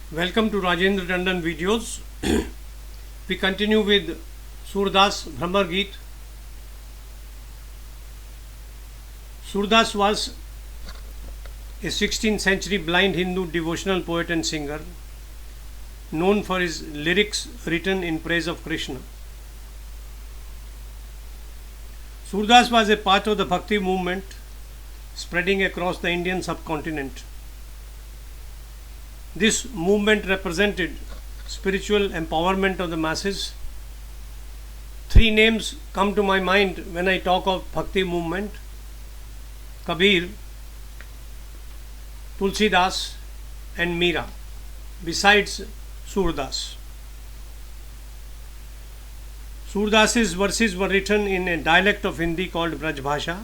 Welcome to Rajendra Tandon videos. We continue with Surdas Brahmar Geet. Surdas was a 16th century blind Hindu devotional poet and singer known for his lyrics written in praise of Krishna. Surdas was a part of the Bhakti movement spreading across the Indian subcontinent. This movement represented spiritual empowerment of the masses. Three names come to my mind when I talk of Bhakti movement: Kabir, Tulsidas and Meera, besides Surdas. Surdas's verses were written in a dialect of Hindi called Braj Bhasha.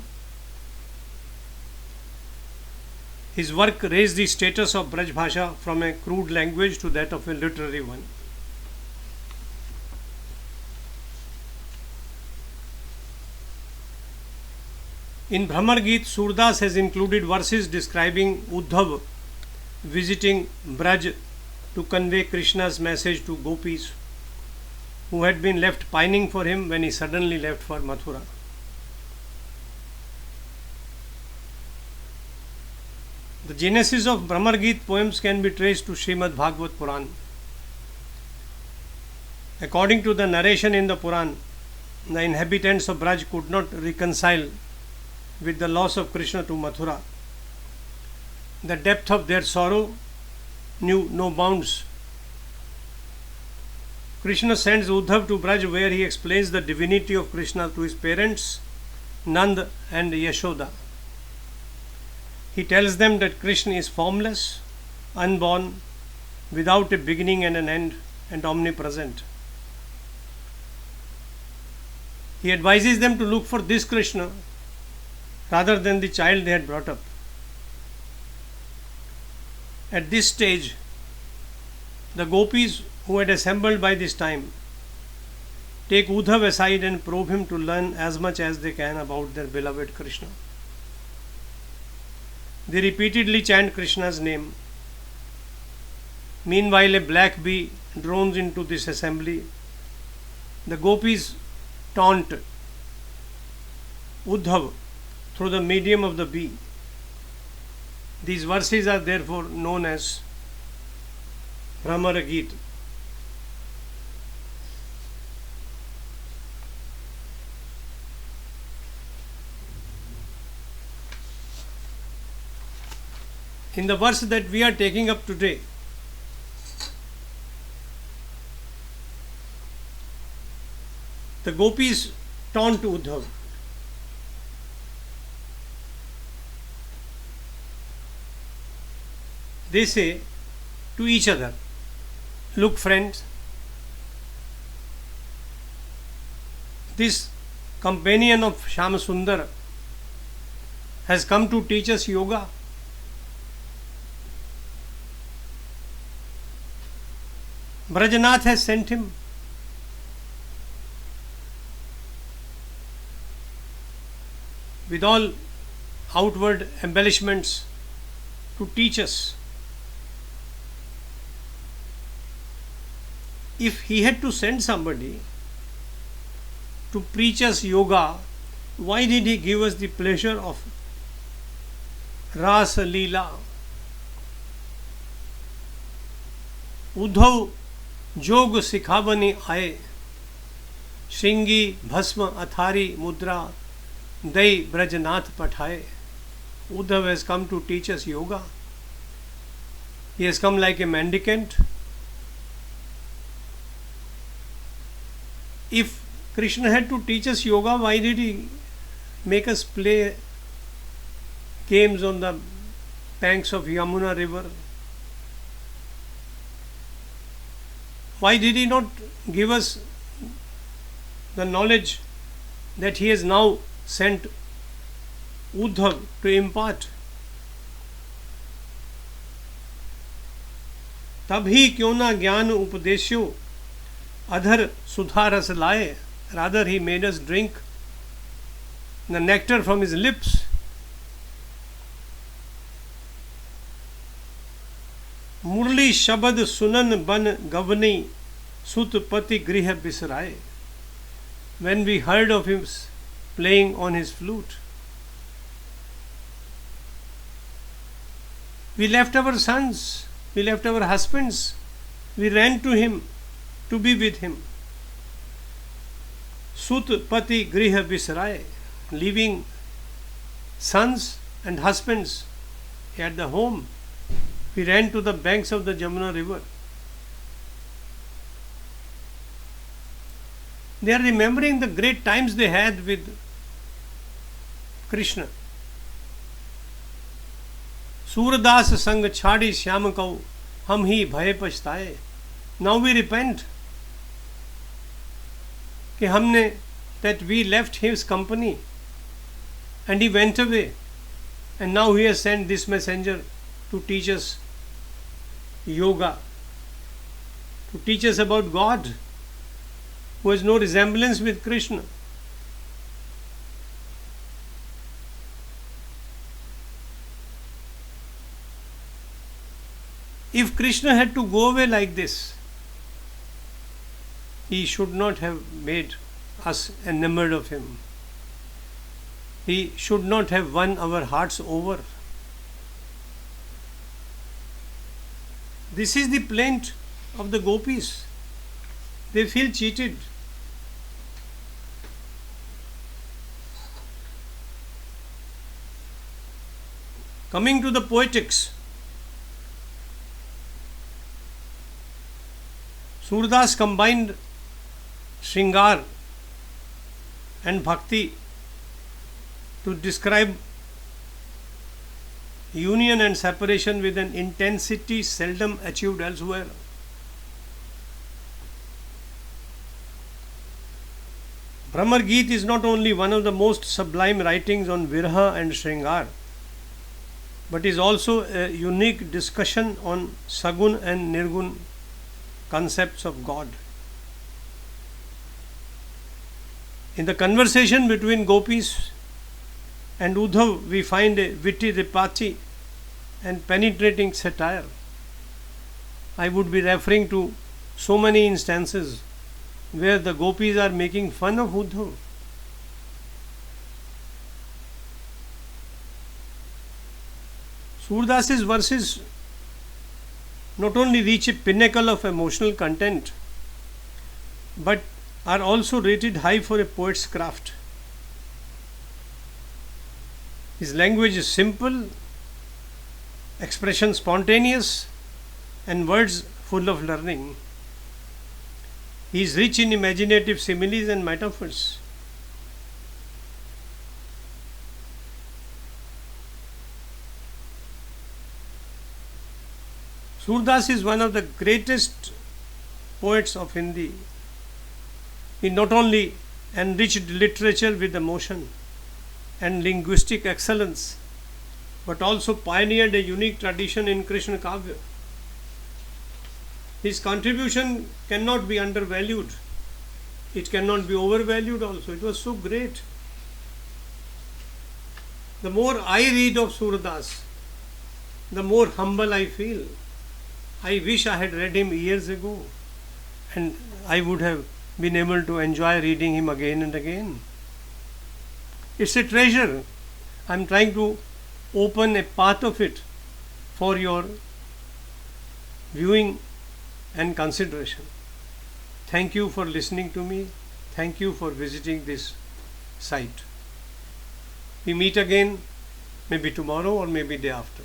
His work raised the status of Braj Bhasha from a crude language to that of a literary one. In Brahmar Geet, Surdas has included verses describing Uddhav visiting Braj to convey Krishna's message to gopis who had been left pining for him when he suddenly left for Mathura. The genesis of Brahmar Geet poems can be traced to Srimad Bhagavad Puran. According to the narration in the Puran, the inhabitants of Braj could not reconcile with the loss of Krishna to Mathura. The depth of their sorrow knew no bounds. Krishna sends Uddhav to Braj, where he explains the divinity of Krishna to his parents, Nand and Yashoda. He tells them that Krishna is formless, unborn, without a beginning and an end, and omnipresent. He advises them to look for this Krishna rather than the child they had brought up. At this stage, the gopis who had assembled by this time take Uddhav aside and probe him to learn as much as they can about their beloved Krishna. They repeatedly chant Krishna's name. Meanwhile, a black bee drones into this assembly. The gopis taunt Uddhav through the medium of the bee. These verses are therefore known as Brahmar Geet. In the verse that we are taking up today, the gopis taunt Uddhav. They say to each other, "Look, friends, this companion of Shyamasundar has come to teach us yoga. Brajanath has sent him. With all outward embellishments to teach us. If he had to send somebody to preach us yoga, why did he give us the pleasure of Rasa Leela? Uddhav जोग सिखावनी आए, श्रृंगी भस्म अथारी मुद्रा दई ब्रजनाथ पठाए. Uddhav has come to teach us yoga. He has come like a mendicant. If Krishna had to teach us yoga, why did he make us play games on the banks of Yamuna river? Why did he not give us the knowledge that he has now sent Uddhav to impart? तब ही क्यों ना ज्ञान उपदेशो अधर सुधा रस लाए. Rather, he made us drink the nectar from his lips. मुरली शब्द सुनन बन गवनी सुत पति गृह बिसराए. When we heard of him playing on his flute, we left our sons, we left our husbands, we ran to him to be with him. Sut pati griha bisraye, leaving sons and husbands at the home, we ran to the banks of the Jamuna river. They are remembering the great times they had with Krishna. Surdas संग छाड़ी श्याम कऊ हम ही भय पछताए. Now we repent कि हमने that we left his company and he went away, and now he has sent this messenger to teach us yoga, to teach us about God, who has no resemblance with Krishna. If Krishna had to go away like this, he should not have made us enamored of him. He should not have won our hearts over. This is the plaint of the gopis. They feel cheated. Coming to the poetics, Surdas combined Shringar and Bhakti to describe union and separation with an intensity seldom achieved elsewhere. Brahmar Geet is not only one of the most sublime writings on Virha and Shringar, but is also a unique discussion on Sagun and Nirgun concepts of God. In the conversation between gopis and Uddhav, we find a witty repartee and penetrating satire. I would be referring to so many instances where the gopis are making fun of Uddhav. Surdas's verses not only reach a pinnacle of emotional content, but are also rated high for a poet's craft. His language is simple, expression spontaneous, and words full of learning. He is rich in imaginative similes and metaphors. Surdas is one of the greatest poets of Hindi. He not only enriched literature with emotion and linguistic excellence, but also pioneered a unique tradition in Krishna Kavya. His contribution cannot be undervalued. It cannot be overvalued also. It was so great. The more I read of Surdas, the more humble I feel. I wish I had read him years ago, and I would have been able to enjoy reading him again and again. It's a treasure. I'm trying to open a part of it for your viewing and consideration. Thank you for listening to me. Thank you for visiting this site. We meet again maybe tomorrow or maybe day after.